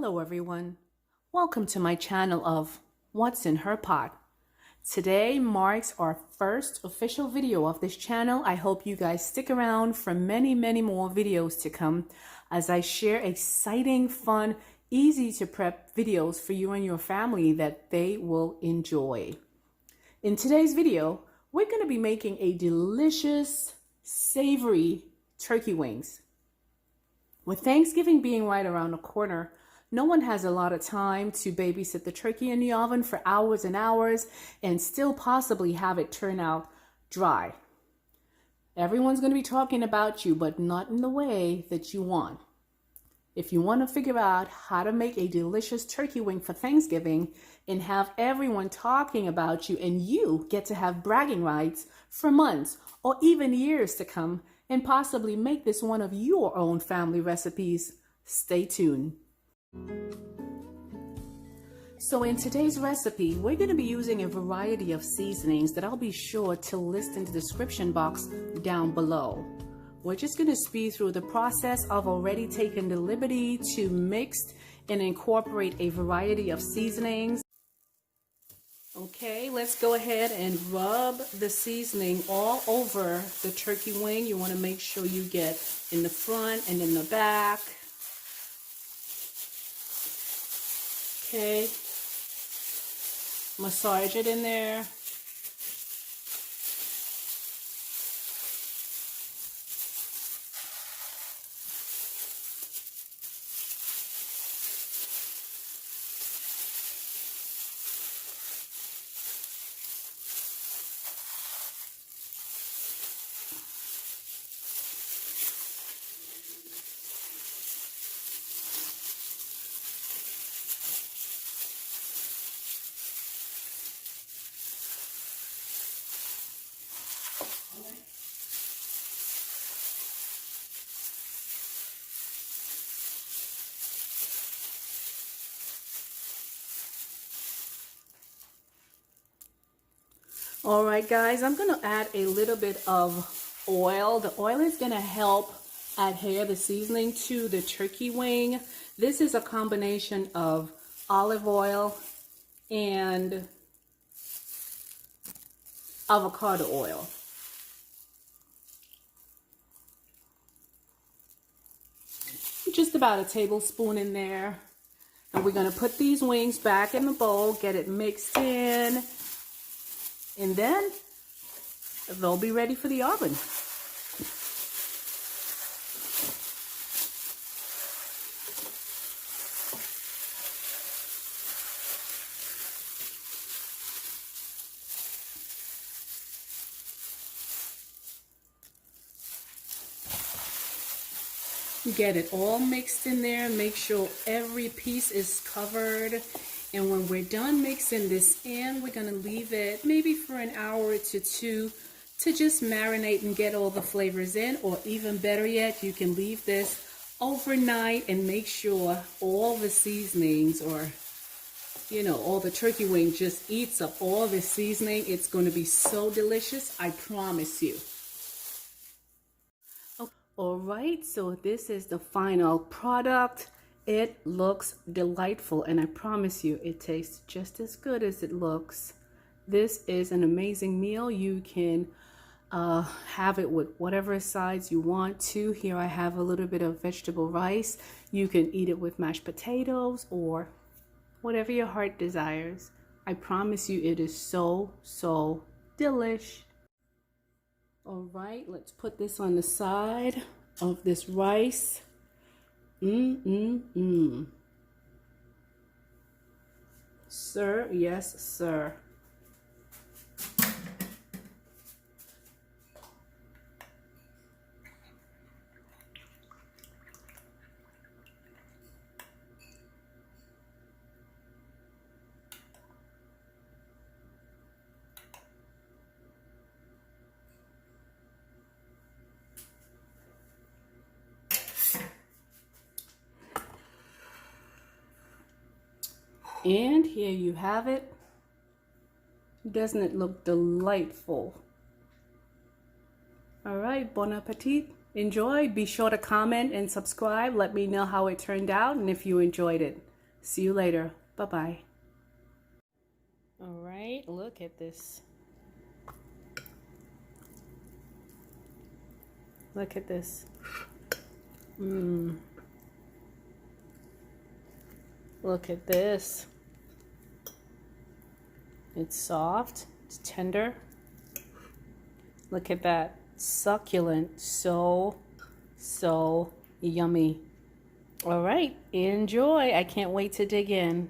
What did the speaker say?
Hello everyone, welcome to my channel of What's in Her Pot. Today marks our first official video of this channel. I hope you guys stick around for many more videos to come as I share exciting, fun, easy to prep videos for you and your family that they will enjoy. In today's video, we're going to be making a delicious, savory turkey wings. With Thanksgiving being right around the corner, no one has a lot of time to babysit the turkey in the oven for hours and hours and still possibly have it turn out dry. Everyone's going to be talking about you, but not in the way that you want. If you want to figure out how to make a delicious turkey wing for Thanksgiving and have everyone talking about you and you get to have bragging rights for months or even years to come and possibly make this one of your own family recipes, stay tuned. So in today's recipe, we're going to be using a variety of seasonings that I'll be sure to list in the description box down below. We're just going to speed through the process of already taking the liberty to mix and incorporate a variety of seasonings. Okay, let's go ahead and rub the seasoning all over the turkey wing. You want to make sure you get in the front and in the back. Okay, massage it in there. All right, guys, I'm going to add a little bit of oil. The oil is going to help adhere the seasoning to the turkey wing. This is a combination of olive oil and avocado oil. Just about a tablespoon in there. And we're going to put these wings back in the bowl, get it mixed in. And then they'll be ready for the oven. Get it all mixed in there. Make sure every piece is covered. And when we're done mixing this in, we're going to leave it maybe for an hour to two to just marinate and get all the flavors in. Or even better yet, you can leave this overnight and make sure all the seasonings or, all the turkey wing just eats up all the seasoning. It's going to be so delicious, I promise you. All right, so this is the final product. It looks delightful, and I promise you it tastes just as good as it looks. This is an amazing meal. You can have it with whatever sides you want to. Here I have a little bit of vegetable rice. You can eat it with mashed potatoes or whatever your heart desires. I promise you it is so delish. All right, let's put this on the side of this rice. Sir, yes, sir. And here you have it. Doesn't it look delightful? All right, bon appetit. Enjoy. Be sure to comment and subscribe. Let me know how it turned out and if you enjoyed it. See you later. Bye-bye. All right, look at this. Look at this. Look at this. It's soft, it's tender. Look at that, succulent, so yummy. All right, enjoy. I can't wait to dig in.